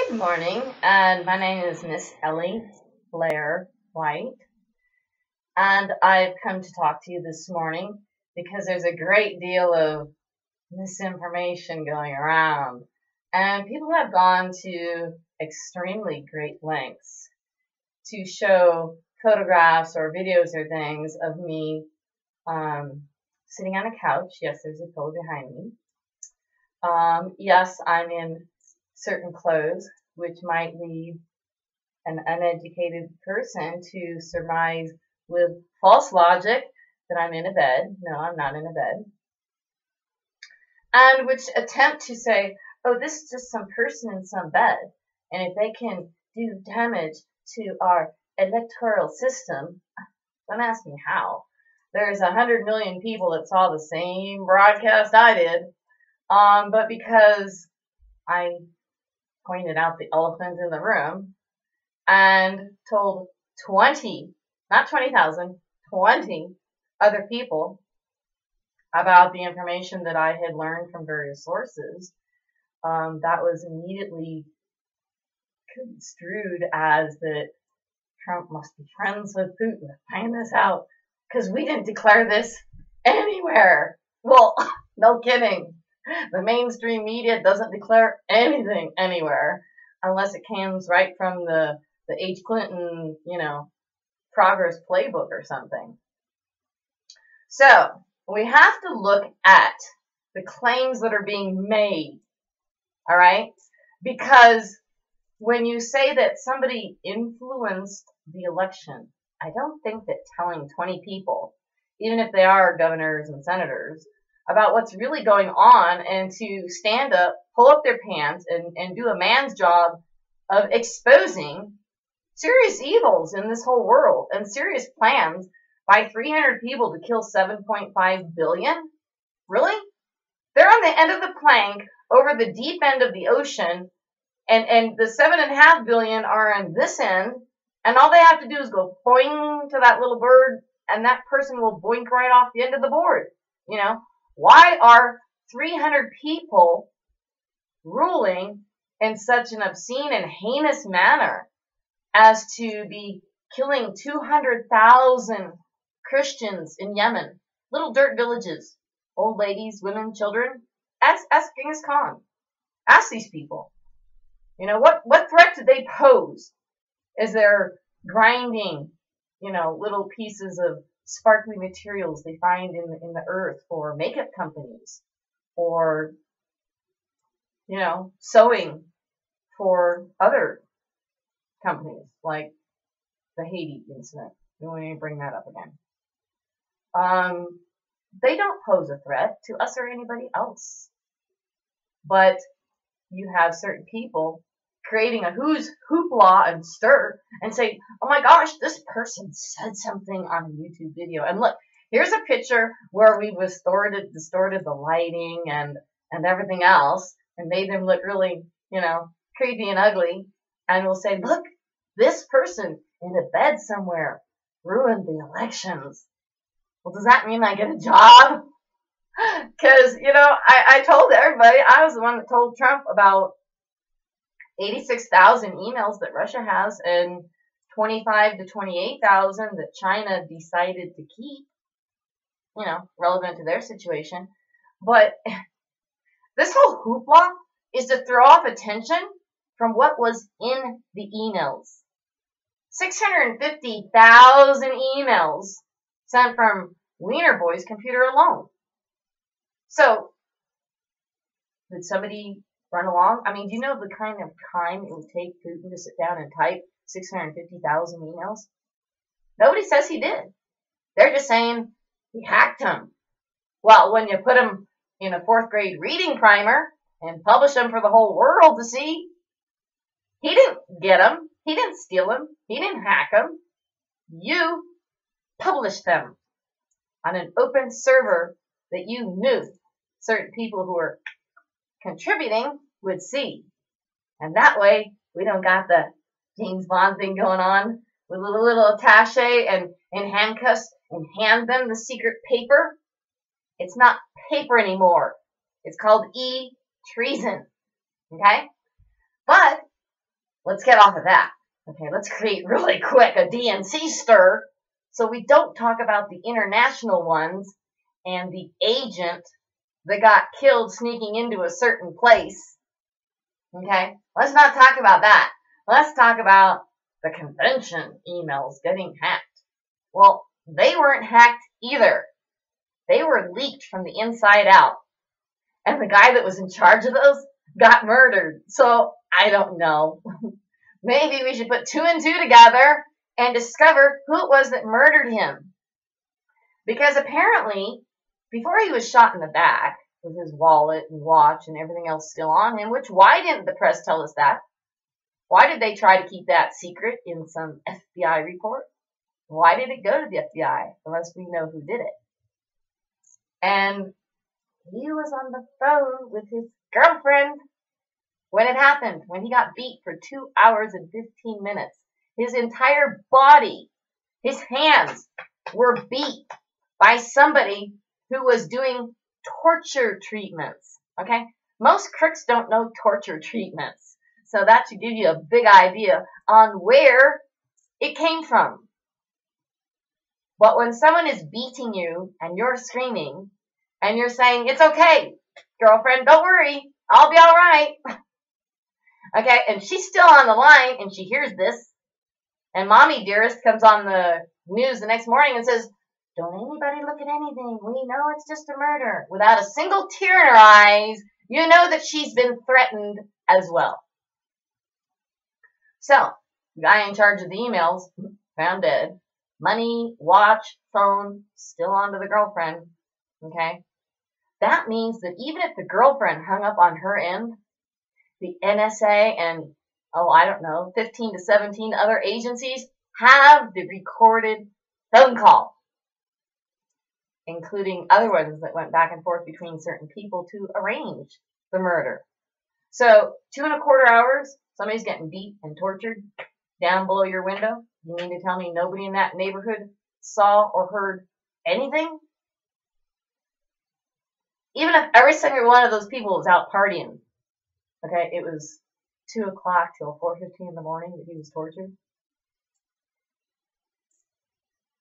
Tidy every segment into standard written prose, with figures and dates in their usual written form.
Good morning, and my name is Miss Ellie Blair White, and I've come to talk to you this morning because there's a great deal of misinformation going around, and people have gone to extremely great lengths to show photographs or videos or things of me sitting on a couch. Yes, there's a pillow behind me. Yes, I'm in certain clothes, which might lead an uneducated person to surmise with false logic that I'm in a bed. No, I'm not in a bed. And which attempt to say, oh, this is just some person in some bed, and if they can do damage to our electoral system, don't ask me how. There's 100 million people that saw the same broadcast I did, but because I pointed out the elephant in the room and told 20, not 20,000, 20 other people about the information that I had learned from various sources, that was immediately construed as that Trump must be friends with Putin to find this out, because we didn't declare this anywhere. Well, no kidding. The mainstream media doesn't declare anything anywhere unless it comes right from the H. Clinton, progress playbook or something. So we have to look at the claims that are being made, all right? Because when you say that somebody influenced the election, I don't think that telling 20 people, even if they are governors and senators, about what's really going on and to stand up, pull up their pants, and do a man's job of exposing serious evils in this whole world and serious plans by 300 people to kill 7.5 billion? Really? They're on the end of the plank over the deep end of the ocean, and the 7.5 billion are on this end, and all they have to do is go boing to that little bird, and that person will boink right off the end of the board. Why are 300 people ruling in such an obscene and heinous manner as to be killing 200,000 Christians in Yemen? Little dirt villages, old ladies, women, children. Ask Genghis Khan. Ask these people. What threat did they pose as they're grinding, little pieces of sparkly materials they find in the earth for makeup companies, or sewing for other companies, like the Haiti incident. We won't bring that up again. They don't pose a threat to us or anybody else, but you have certain people creating a hoopla and stir and say, oh my gosh, this person said something on a YouTube video. And look, here's a picture where we distorted the lighting and everything else and made them look really, creepy and ugly. And we'll say, look, this person in a bed somewhere ruined the elections. Well, does that mean I get a job? Because, I told everybody, I was the one that told Trump about 86,000 emails that Russia has and 25 to 28,000 that China decided to keep, relevant to their situation. But this whole hoopla is to throw off attention from what was in the emails. 650,000 emails sent from Wiener Boy's computer alone. So, did somebody run along? I mean, do you know the kind of time it would take Putin to sit down and type 650,000 emails? Nobody says he did. They're just saying he hacked them. Well, when you put them in a 4th grade reading primer and publish them for the whole world to see, he didn't get them. He didn't steal them. He didn't hack them. You published them on an open server that you knew certain people who were contributing would see. And that way, we don't got the James Bond thing going on with a little attache and handcuffs and hand them the secret paper. It's not paper anymore. It's called e-treason. Okay? But let's get off of that. Okay, let's create really quick a DNC stir so we don't talk about the international ones and the agent that got killed sneaking into a certain place. Okay, let's not talk about that. Let's talk about the convention emails getting hacked. Well, they weren't hacked either. They were leaked from the inside out. And the guy that was in charge of those got murdered. So, I don't know. Maybe we should put 2 and 2 together and discover who it was that murdered him. Because apparently, before he was shot in the back, with his wallet and watch and everything else still on him, which why didn't the press tell us that? Why did they try to keep that secret in some FBI report? Why did it go to the FBI unless we know who did it? And he was on the phone with his girlfriend when it happened, when he got beat for 2 hours and 15 minutes. His entire body, his hands were beat by somebody who was doing torture treatments. Okay? Most crooks don't know torture treatments. So that should give you a big idea on where it came from. But when someone is beating you and you're screaming and you're saying, it's okay, girlfriend, don't worry, I'll be all right. Okay, and she's still on the line and she hears this. And mommy dearest comes on the news the next morning and says, don't anybody look at anything. We know it's just a murder. Without a single tear in her eyes, you know that she's been threatened as well. So, the guy in charge of the emails, found dead. Money, watch, phone, still on to the girlfriend. Okay? That means that even if the girlfriend hung up on her end, the NSA and, 15 to 17 other agencies have the recorded phone call, including other ones that went back and forth between certain people to arrange the murder. So, 2.25 hours, somebody's getting beat and tortured down below your window. You mean to tell me nobody in that neighborhood saw or heard anything? Even if every single one of those people was out partying, okay, it was 2 o'clock till 4:15 in the morning that he was tortured.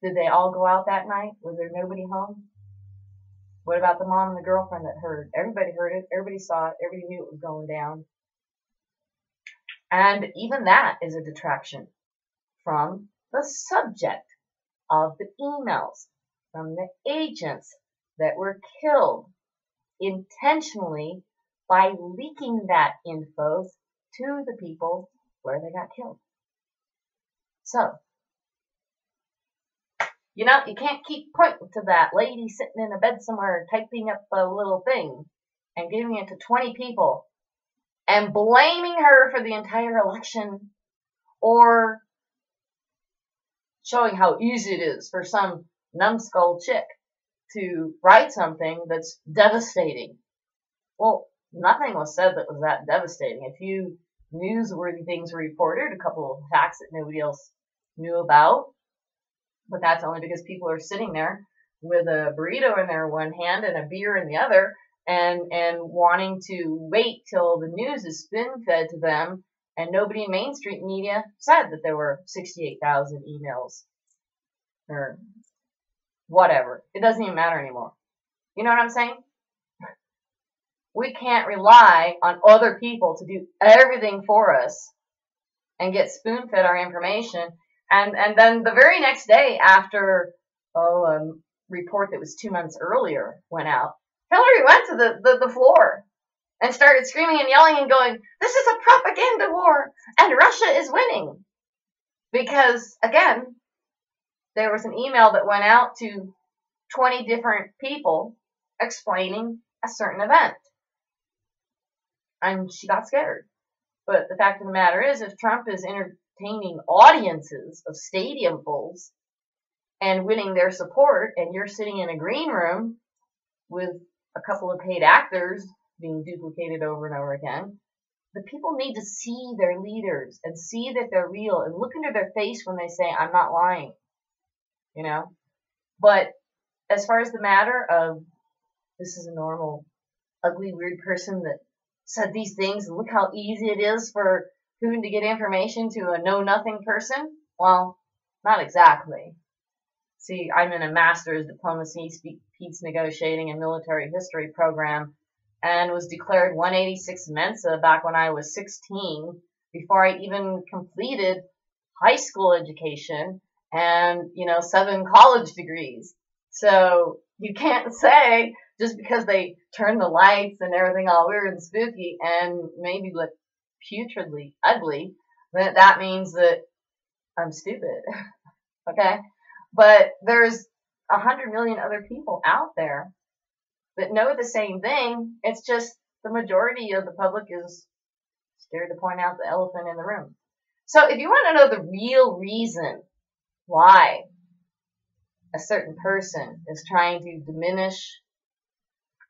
Did they all go out that night? Was there nobody home? What about the mom and the girlfriend that heard? Everybody heard it. Everybody saw it. Everybody knew it was going down. And even that is a detraction from the subject of the emails, from the agents that were killed intentionally by leaking that info to the people where they got killed. So, you know, you can't keep pointing to that lady sitting in a bed somewhere typing up a little thing and giving it to 20 people and blaming her for the entire election, or showing how easy it is for some numbskull chick to write something that's devastating. Well, nothing was said that was that devastating. A few newsworthy things were reported, a couple of facts that nobody else knew about, but that's only because people are sitting there with a burrito in their one hand and a beer in the other, and wanting to wait till the news is spoon-fed to them, and nobody in mainstream media said that there were 68,000 emails or whatever. It doesn't even matter anymore. You know what I'm saying? We can't rely on other people to do everything for us and get spoon-fed our information. And then the very next day after a report that was 2 months earlier went out, Hillary went to the floor and started screaming and yelling and going, this is a propaganda war and Russia is winning. Because, again, there was an email that went out to 20 different people explaining a certain event. And she got scared. But the fact of the matter is, if Trump is entertaining audiences of stadium fulls and winning their support, and you're sitting in a green room with a couple of paid actors being duplicated over and over again, the people need to see their leaders and see that they're real and look into their face when they say, I'm not lying. You know? But as far as the matter of, this is a normal, ugly, weird person that said these things, and look how easy it is for Putin to get information to a know-nothing person? Well, not exactly. See, I'm in a master's diplomacy, peace negotiating, and military history program, and was declared 186 Mensa back when I was 16, before I even completed high school education and, 7 college degrees. So you can't say just because they turn the lights and everything all weird and spooky and maybe look putridly ugly, that means that I'm stupid. Okay? But there's 100 million other people out there that know the same thing. It's just the majority of the public is scared to point out the elephant in the room. So if you want to know the real reason why a certain person is trying to diminish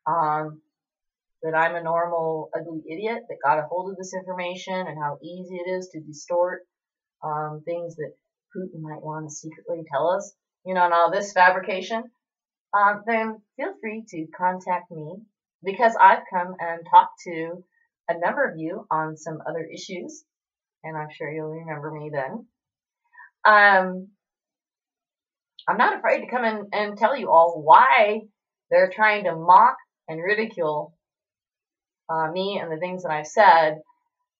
that I'm a normal, ugly idiot that got a hold of this information and how easy it is to distort things that Putin might want to secretly tell us, and all this fabrication, then feel free to contact me, because I've come and talked to a number of you on some other issues, and I'm sure you'll remember me then. I'm not afraid to come in and tell you all why they're trying to mock and ridicule me and the things that I've said,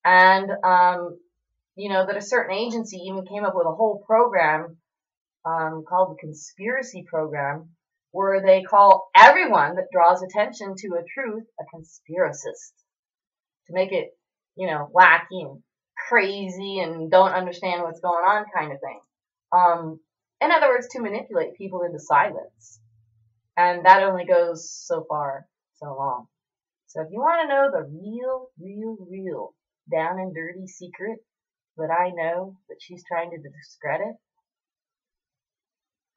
and that a certain agency even came up with a whole program called the conspiracy program, where they call everyone that draws attention to a truth a conspiracist, to make it, wacky and crazy and don't understand what's going on kind of thing. In other words, to manipulate people into silence. And that only goes so far, so long. So if you want to know the real down and dirty secret that I know that she's trying to discredit,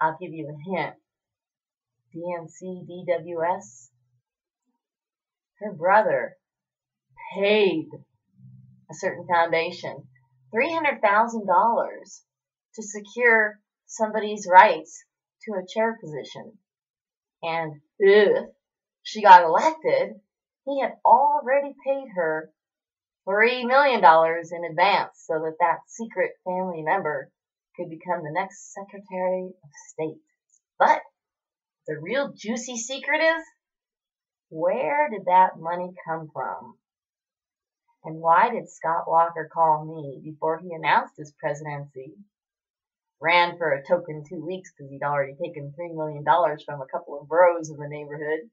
I'll give you a hint. DNC DWS, her brother paid a certain foundation $300,000 to secure somebody's rights to a chair position. And if she got elected, he had already paid her $3 million in advance so that secret family member could become the next Secretary of State. But the real juicy secret is, where did that money come from? And why did Scott Walker call me before he announced his presidency? Ran for a token 2 weeks because he'd already taken $3 million from a couple of bros in the neighborhood.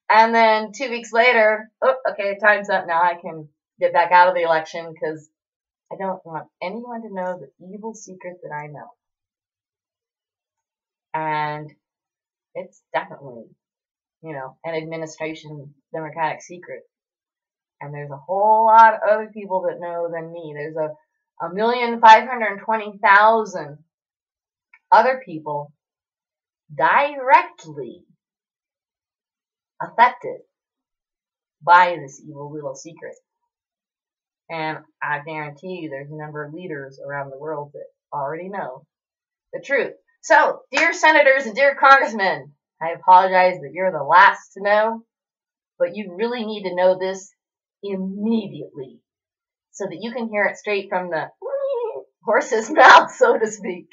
And then 2 weeks later, okay, time's up now. I can get back out of the election because I don't want anyone to know the evil secret that I know. And it's definitely, an administration Democratic secret. And there's a whole lot of other people that know than me. There's 1,520,000 other people directly affected by this evil little secret. And I guarantee you there's a number of leaders around the world that already know the truth. So, dear senators and dear congressmen, I apologize that you're the last to know, but you really need to know this immediately so that you can hear it straight from the horse's mouth, so to speak.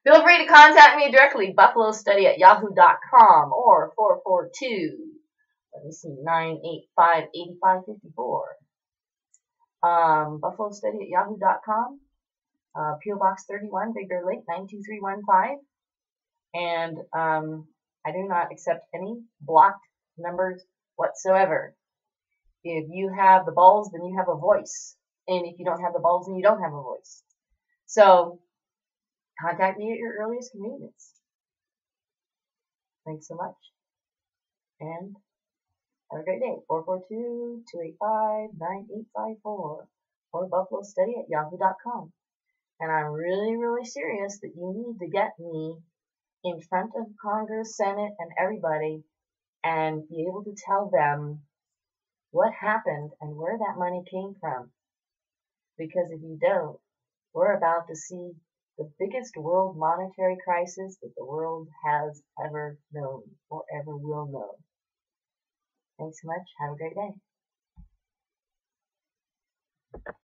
Feel free to contact me directly, buffalostudy@yahoo.com or 442-985-8554. buffalostudy@yahoo.com, P.O. Box 31, Big Bear Lake, 92315. And I do not accept any blocked numbers whatsoever. If you have the balls, then you have a voice. And if you don't have the balls, then you don't have a voice. So, contact me at your earliest convenience. Thanks so much. And have a great day. 442-285-9854 or buffalostudy@yahoo.com. And I'm really serious that you need to get me in front of Congress, Senate, and everybody and be able to tell them what happened and where that money came from. Because if you don't, we're about to see the biggest world monetary crisis that the world has ever known or ever will know. Thanks so much. Have a great day.